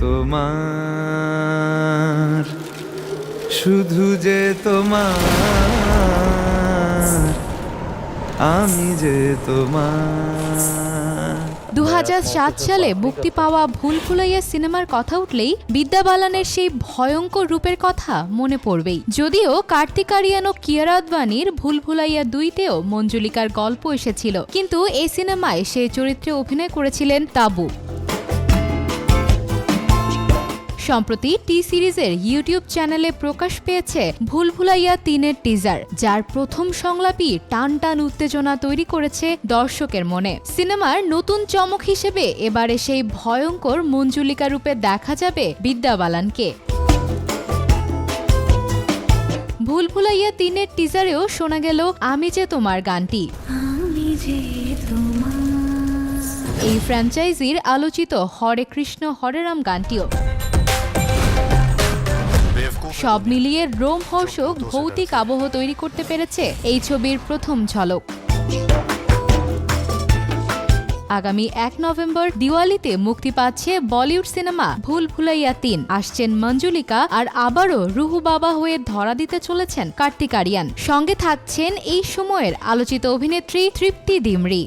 তোমার, শুধু যে তোমার, আমি যে তোমার। 2007 সালে মুক্তি পাওয়া ভুল ভুলাইয়া সিনেমার কথা উঠলেই বিদ্যা বালানের সেই ভয়ঙ্কর রূপের কথা মনে পড়বেই। যদিও কার্তিক আরিয়ান ও কিয়ারা আদভানির ভুল ভুলাইয়া 2-তেও মঞ্জুলিকার গল্প এসেছিল, কিন্তু এই সিনেমায় সেই চরিত্রে অভিনয় করেছিলেন তাবু। সম্প্রতি টি সিরিজের ইউটিউব চ্যানেলে প্রকাশ পেয়েছে ভুল ভুলাইয়া 3-এর টিজার, যার প্রথম সংলাপই টান টান উত্তেজনা তৈরি করেছে দর্শকের মনে। সিনেমার নতুন চমক হিসেবে এবারে সেই ভয়ঙ্কর মঞ্জুলিকা রূপে দেখা যাবে বিদ্যা বালানকে। ভুল ভুলাইয়া 3-এর টিজারেও শোনা গেল আমি যে তোমার গানটি। এই ফ্র্যাঞ্চাইজির আলোচিত হরে কৃষ্ণ হরে রাম গানটিও। সব মিলিয়ে রোমহর্ষক ভৌতিক আবহ তৈরি করতে পেরেছে এই ছবির প্রথম ঝলক। আগামী 1 নভেম্বর দিওয়ালিতে মুক্তি পাচ্ছে বলিউড সিনেমা ভুল ভুলাইয়া 3। আসছেন মঞ্জুলিকা, আর আবারও রুহু বাবা হয়ে ধরা দিতে চলেছেন কার্তিক আরিয়ান। সঙ্গে থাকছেন এই সময়ের আলোচিত অভিনেত্রী তৃপ্তি ডিমরি।